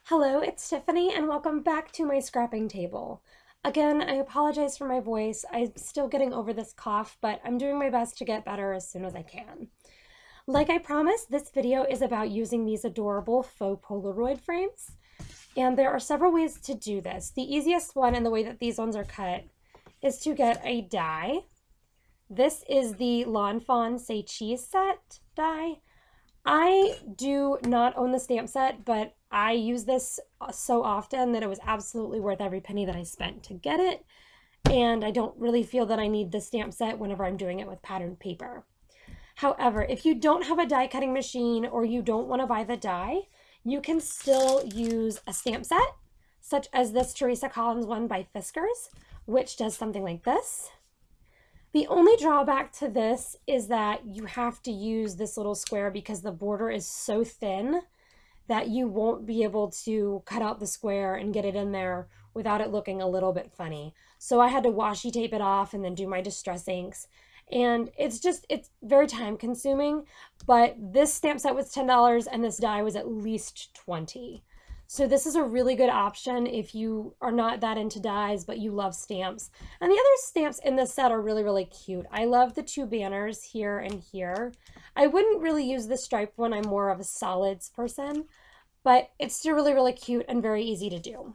Hello, it's Tiffany and welcome back to my scrapping table. Again, I apologize for my voice. I'm still getting over this cough, but I'm doing my best to get better as soon as I can. Like I promised, this video is about using these adorable faux Polaroid frames. And there are several ways to do this. The easiest one, and the way that these ones are cut, is to get a die. This is the Lawn Fawn Say Cheese set die. I do not own the stamp set, but I use this so often that it was absolutely worth every penny that I spent to get it. And I don't really feel that I need the stamp set whenever I'm doing it with patterned paper. However, if you don't have a die cutting machine or you don't want to buy the die, you can still use a stamp set, such as this Teresa Collins one by Fiskars, which does something like this. The only drawback to this is that you have to use this little square because the border is so thin that you won't be able to cut out the square and get it in there without it looking a little bit funny. So I had to washi tape it off and then do my distress inks. And it's very time consuming, but this stamp set was $10 and this die was at least $20. So this is a really good option if you are not that into dies, but you love stamps. And the other stamps in this set are really, really cute. I love the two banners here and here. I wouldn't really use the striped one. I'm more of a solids person, but it's still really, really cute and very easy to do.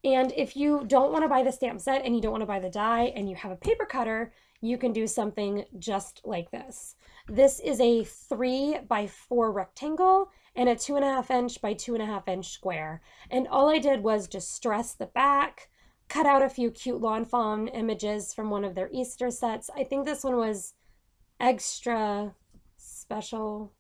And if you don't want to buy the stamp set and you don't want to buy the die and you have a paper cutter, you can do something just like this. This is a 3 by 4 rectangle and a 2.5 inch by 2.5 inch square. And all I did was distress the back, cut out a few cute lawn fawn images from one of their Easter sets. I think this one was extra special,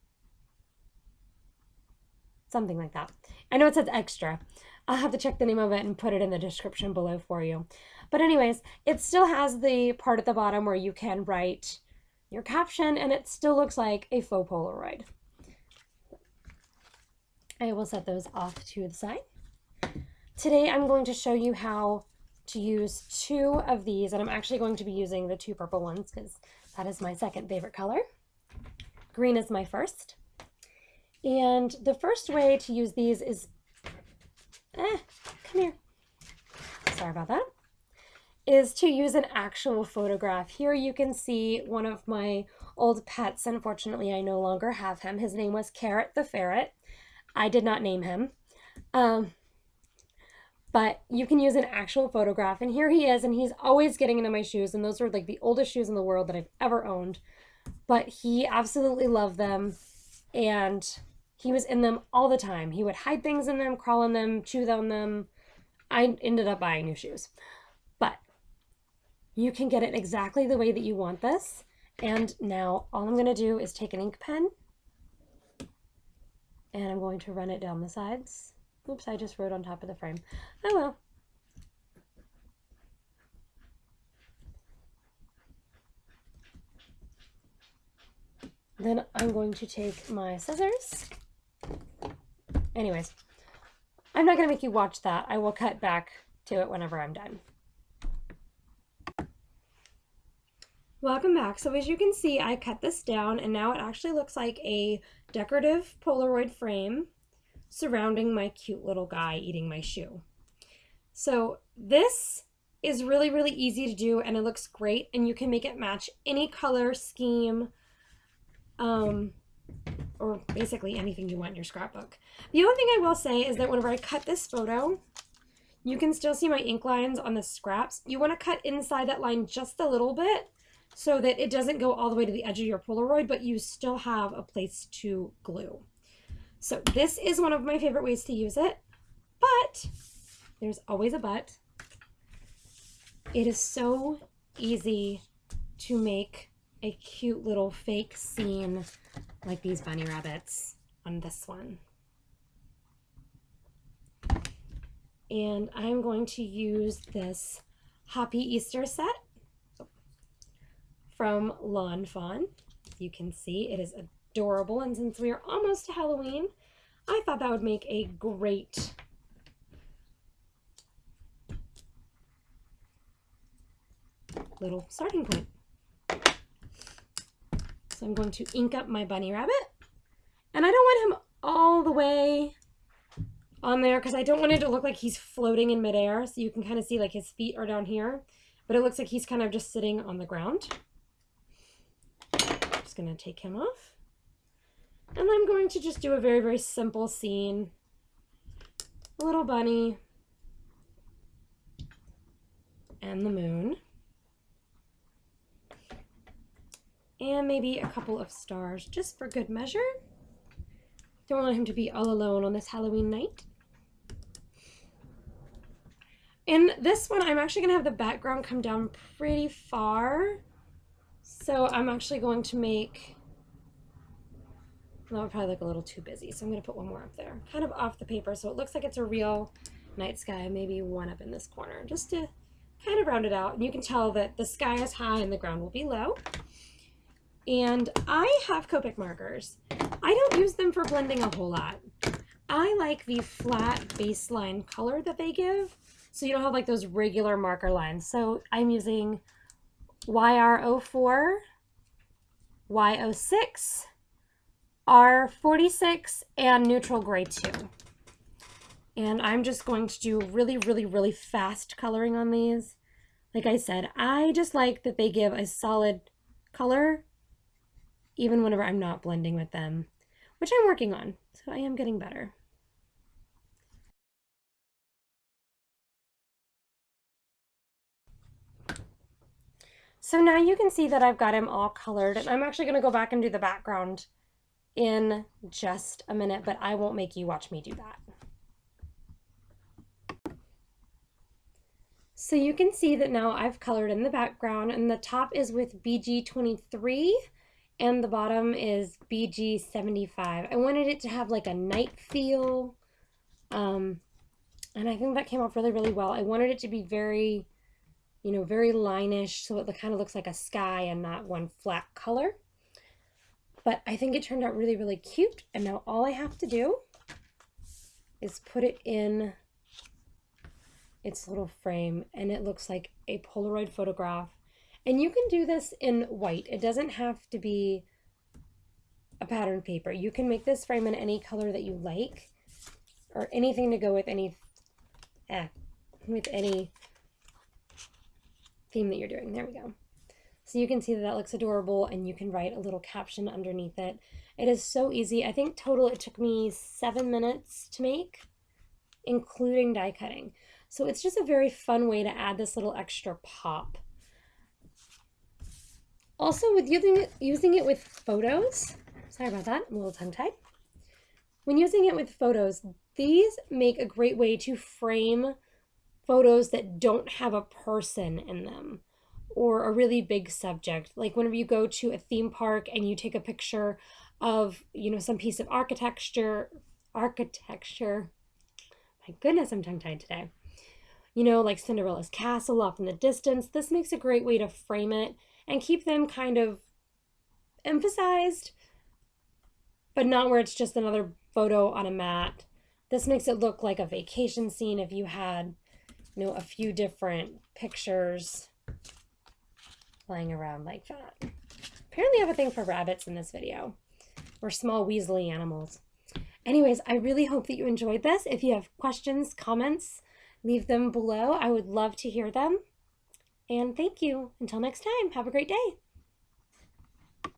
something like that. I know it says extra. I'll have to check the name of it and put it in the description below for you. But anyways, it still has the part at the bottom where you can write your caption, and it still looks like a faux Polaroid. I will set those off to the side. Today I'm going to show you how to use 2 of these, and I'm actually going to be using the 2 purple ones because that is my second favorite color. Green is my first. And the first way to use these is, come here. Sorry about that. Is to use an actual photograph. Here you can see one of my old pets. Unfortunately, I no longer have him. His name was Carrot the Ferret. I did not name him. But you can use an actual photograph. And here he is, and he's always getting into my shoes. And those are like the oldest shoes in the world that I've ever owned. But he absolutely loved them. And he was in them all the time. He would hide things in them, crawl in them, chew on them. I ended up buying new shoes. But you can get it exactly the way that you want this. And now all I'm going to do is take an ink pen and I'm going to run it down the sides. Oops, I just wrote on top of the frame. Oh well. Then I'm going to take my scissors. Anyways, I'm not going to make you watch that. I will cut back to it whenever I'm done. Welcome back. So as you can see, I cut this down and now it actually looks like a decorative Polaroid frame surrounding my cute little guy eating my shoe. So this is really, really easy to do and it looks great, and you can make it match any color scheme or basically anything you want in your scrapbook. The only thing I will say is that whenever I cut this photo, you can still see my ink lines on the scraps. You want to cut inside that line just a little bit so that it doesn't go all the way to the edge of your Polaroid, but you still have a place to glue. So this is one of my favorite ways to use it, but there's always a but. It is so easy to make a cute little fake scene like these bunny rabbits on this one. And I'm going to use this Happy Easter set from Lawn Fawn. You can see it is adorable, and since we are almost to Halloween, I thought that would make a great little starting point. So I'm going to ink up my bunny rabbit, and I don't want him all the way on there because I don't want it to look like he's floating in midair. So you can kind of see like his feet are down here, but it looks like he's kind of just sitting on the ground. Just gonna take him off. And I'm going to just do a very, very simple scene. A little bunny and the moon. And maybe a couple of stars just for good measure. Don't want him to be all alone on this Halloween night. In this one, I'm actually going to have the background come down pretty far. So I'm actually going to make, that would probably look a little too busy. So I'm going to put one more up there, kind of off the paper. So it looks like it's a real night sky, maybe one up in this corner, just to kind of round it out. And you can tell that the sky is high and the ground will be low. And I have Copic markers. I don't use them for blending a whole lot. I like the flat baseline color that they give, so you don't have like those regular marker lines. So I'm using YR04, Y06, R46, and neutral gray 2. And I'm just going to do really, really, really fast coloring on these. Like I said, I just like that they give a solid color even whenever I'm not blending with them, which I'm working on, so I am getting better. So now you can see that I've got him all colored, and I'm actually gonna go back and do the background in just a minute, but I won't make you watch me do that. So you can see that now I've colored in the background, and the top is with BG23, and the bottom is BG75. I wanted it to have like a night feel, and I think that came off really, really well. I wanted it to be very, you know, very line-ish, so it kind of looks like a sky and not one flat color. But I think it turned out really, really cute, and now all I have to do is put it in its little frame, and it looks like a Polaroid photograph. And you can do this in white. It doesn't have to be a pattern paper. You can make this frame in any color that you like, or anything to go with any theme that you're doing. There we go. So you can see that that looks adorable, and you can write a little caption underneath it. It is so easy. I think total it took me 7 minutes to make, including die cutting. So it's just a very fun way to add this little extra pop. Also, with using it with photos, sorry about that, I'm a little tongue-tied. When using it with photos, these make a great way to frame photos that don't have a person in them or a really big subject. Like whenever you go to a theme park and you take a picture of, you know, some piece of architecture. My goodness, I'm tongue-tied today. You know, like Cinderella's castle off in the distance. This makes a great way to frame it and keep them kind of emphasized, but not where it's just another photo on a mat. This makes it look like a vacation scene if you had, you know, a few different pictures lying around like that. Apparently I have a thing for rabbits in this video, or small weaselly animals. Anyways, I really hope that you enjoyed this. If you have questions, comments, leave them below. I would love to hear them. And thank you. Until next time, have a great day.